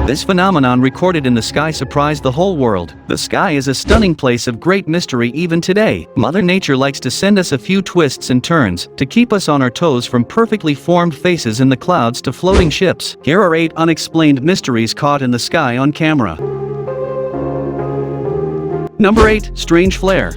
This phenomenon recorded in the sky surprised the whole world. The sky is a stunning place of great mystery even today. Mother Nature likes to send us a few twists and turns to keep us on our toes, from perfectly formed faces in the clouds to floating ships. Here are 8 unexplained mysteries caught in the sky on camera. Number 8. Strange flare.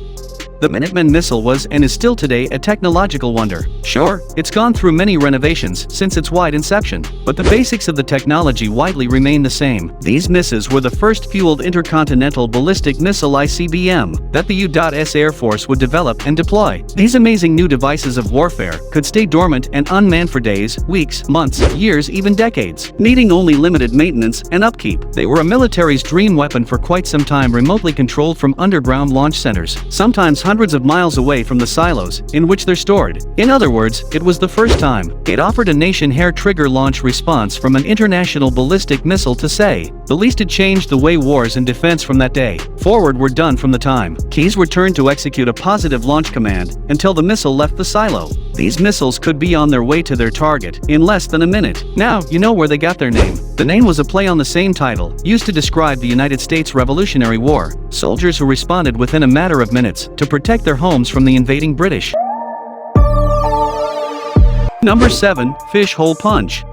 The Minuteman missile was and is still today a technological wonder. Sure, it's gone through many renovations since its wide inception, but the basics of the technology widely remain the same. These missiles were the first fueled intercontinental ballistic missile ICBM that the U.S. Air Force would develop and deploy. These amazing new devices of warfare could stay dormant and unmanned for days, weeks, months, years, even decades, needing only limited maintenance and upkeep. They were a military's dream weapon for quite some time, remotely controlled from underground launch centers, sometimes hundreds of miles away from the silos in which they're stored. In other words, it was the first time it offered a nation hair trigger launch response from an international ballistic missile to say the least. It changed the way wars and defense from that day forward were done. From the time keys were turned to execute a positive launch command until the missile left the silo, these missiles could be on their way to their target in less than a minute. Now you know where they got their name. The name was a play on the same title used to describe the United States Revolutionary War. Soldiers who responded within a matter of minutes to protect their homes from the invading British. Number 7. Fish hole punch.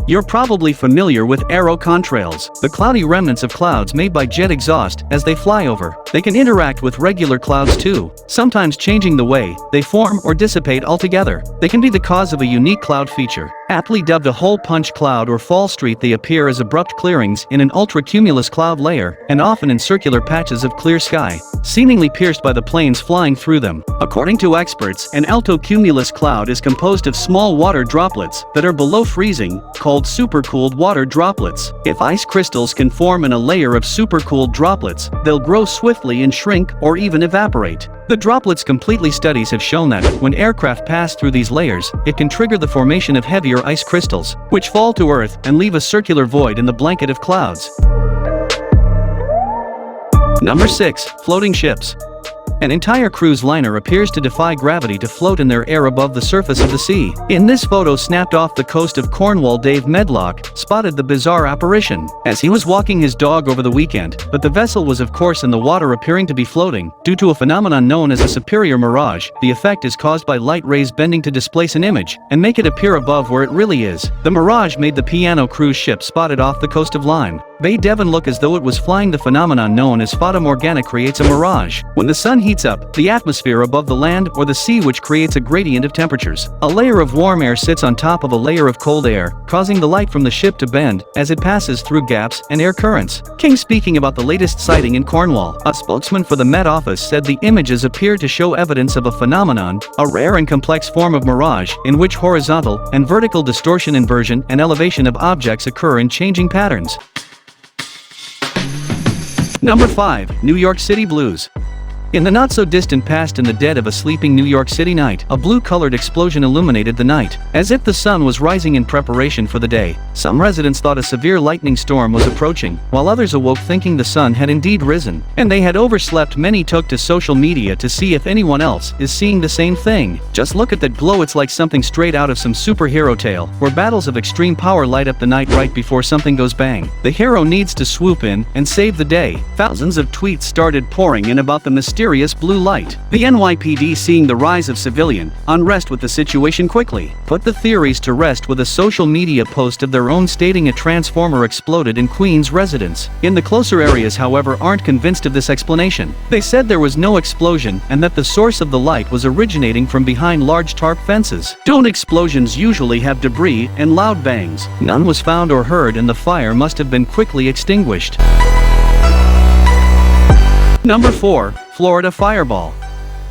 You're probably familiar with aero contrails, the cloudy remnants of clouds made by jet exhaust as they fly over. They can interact with regular clouds too, sometimes changing the way they form or dissipate altogether. They can be the cause of a unique cloud feature. Aptly dubbed a hole punch cloud or fall street, they appear as abrupt clearings in an ultracumulus cloud layer, and often in circular patches of clear sky, seemingly pierced by the planes flying through them. According to experts, an altocumulus cloud is composed of small water droplets that are below freezing, called supercooled water droplets. If ice crystals can form in a layer of supercooled droplets, they'll grow swiftly and shrink or even evaporate. The droplets completely. Studies have shown that when aircraft pass through these layers, it can trigger the formation of heavier ice crystals, which fall to Earth and leave a circular void in the blanket of clouds. Number 6. Floating ships. An entire cruise liner appears to defy gravity to float in their air above the surface of the sea. In this photo snapped off the coast of Cornwall, Dave Medlock spotted the bizarre apparition as he was walking his dog over the weekend, but the vessel was of course in the water, appearing to be floating due to a phenomenon known as a superior mirage. The effect is caused by light rays bending to displace an image and make it appear above where it really is. The mirage made the Piano cruise ship spotted off the coast of Lyme Bay, Devon look as though it was flying. The phenomenon known as fata morgana creates a mirage when the sun heats up the atmosphere above the land or the sea, which creates a gradient of temperatures. A layer of warm air sits on top of a layer of cold air, causing the light from the ship to bend as it passes through gaps and air currents. King speaking about the latest sighting in Cornwall. A spokesman for the Met Office said the images appear to show evidence of a phenomenon, a rare and complex form of mirage, in which horizontal and vertical distortion, inversion, and elevation of objects occur in changing patterns. Number 5. New York City Blues. In the not-so-distant past, in the dead of a sleeping New York City night, a blue-colored explosion illuminated the night, as if the sun was rising in preparation for the day. Some residents thought a severe lightning storm was approaching, while others awoke thinking the sun had indeed risen, and they had overslept. Many took to social media to see if anyone else is seeing the same thing. Just look at that glow, it's like something straight out of some superhero tale, where battles of extreme power light up the night right before something goes bang. The hero needs to swoop in and save the day. Thousands of tweets started pouring in about the mysterious blue light. The NYPD, seeing the rise of civilian unrest with the situation, quickly put the theories to rest with a social media post of their own stating a transformer exploded in Queens residence. In the closer areas, however, aren't convinced of this explanation. They said there was no explosion and that the source of the light was originating from behind large tarp fences. Don't explosions usually have debris and loud bangs? None was found or heard, and the fire must have been quickly extinguished. Number 4. Florida Fireball.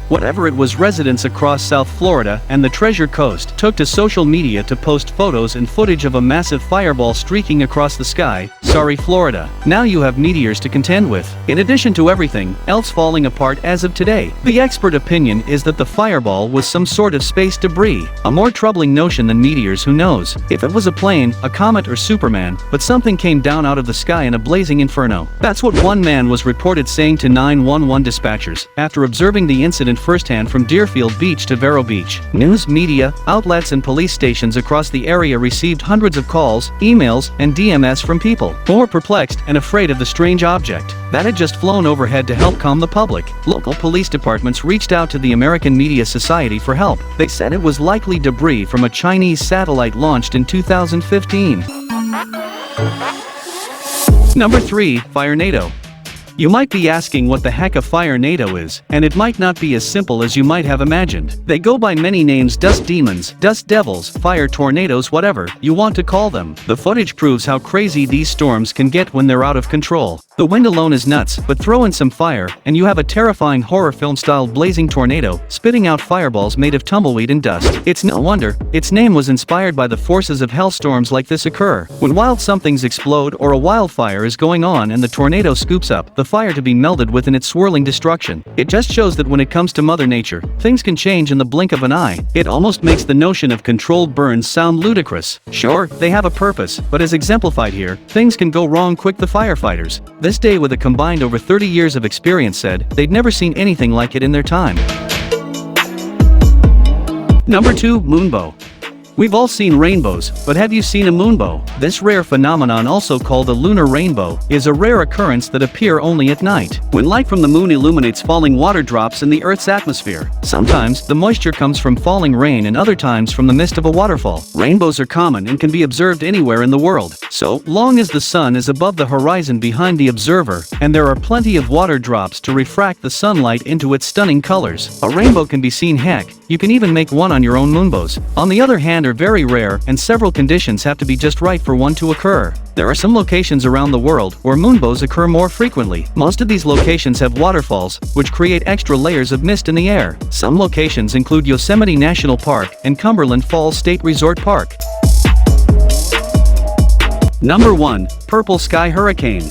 Whatever it was, residents across South Florida and the Treasure Coast took to social media to post photos and footage of a massive fireball streaking across the sky. Sorry, Florida. Now you have meteors to contend with, in addition to everything else falling apart as of today. The expert opinion is that the fireball was some sort of space debris, a more troubling notion than meteors. Who knows if it was a plane, a comet, or Superman, but something came down out of the sky in a blazing inferno. That's what one man was reported saying to 911 dispatchers after observing the incident firsthand from Deerfield Beach to Vero Beach. News media, outlets and police stations across the area received hundreds of calls, emails, and DMS from people who were perplexed and afraid of the strange object that had just flown overhead to help calm the public. Local police departments reached out to the American Media Society for help. They said it was likely debris from a Chinese satellite launched in 2015. Number 3. Firenado. You might be asking what the heck a firenado is, and it might not be as simple as you might have imagined. They go by many names: dust demons, dust devils, fire tornadoes, whatever you want to call them. The footage proves how crazy these storms can get when they're out of control. The wind alone is nuts, but throw in some fire, and you have a terrifying horror film-style blazing tornado, spitting out fireballs made of tumbleweed and dust. It's no wonder its name was inspired by the forces of hell storms like this occur. When wild somethings explode or a wildfire is going on and the tornado scoops up the fire to be melded within its swirling destruction. It just shows that when it comes to Mother Nature, things can change in the blink of an eye. It almost makes the notion of controlled burns sound ludicrous. Sure, they have a purpose, but as exemplified here, things can go wrong quick. The firefighters, this day with a combined over 30 years of experience, said they'd never seen anything like it in their time. Number 2. Moonbow. We've all seen rainbows, but have you seen a moonbow? This rare phenomenon, also called a lunar rainbow, is a rare occurrence that appear only at night, when light from the moon illuminates falling water drops in the Earth's atmosphere. Sometimes, the moisture comes from falling rain and other times from the mist of a waterfall. Rainbows are common and can be observed anywhere in the world, so long as the sun is above the horizon behind the observer, and there are plenty of water drops to refract the sunlight into its stunning colors. A rainbow can be seen. Heck, you can even make one on your own. Moonbows, on the other hand, are very rare, and several conditions have to be just right for one to occur. There are some locations around the world where moonbows occur more frequently. Most of these locations have waterfalls, which create extra layers of mist in the air. Some locations include Yosemite National Park and Cumberland Falls State Resort Park. Number 1. Purple Sky Hurricane.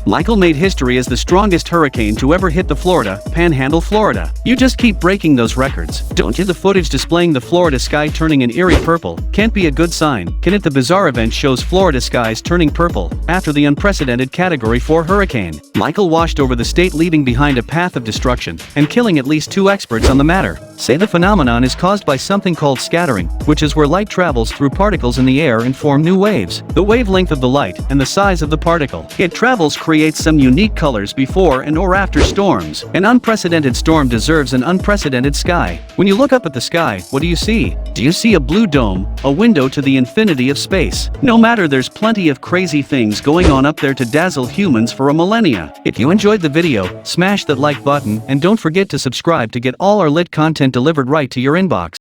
Michael made history as the strongest hurricane to ever hit the Florida Panhandle, Florida. You just keep breaking those records, don't you? The footage displaying the Florida sky turning an eerie purple can't be a good sign, can it? The bizarre event shows Florida skies turning purple after the unprecedented Category 4 hurricane Michael washed over the state, leaving behind a path of destruction and killing at least 2 experts on the matter. Say the phenomenon is caused by something called scattering, which is where light travels through particles in the air and form new waves. The wavelength of the light and the size of the particle it travels creates some unique colors before and or after storms. An unprecedented storm deserves an unprecedented sky. When you look up at the sky, what do you see? Do you see a blue dome, a window to the infinity of space? No matter, there's plenty of crazy things going on up there to dazzle humans for a millennia. If you enjoyed the video, smash that like button and don't forget to subscribe to get all our lit content delivered right to your inbox.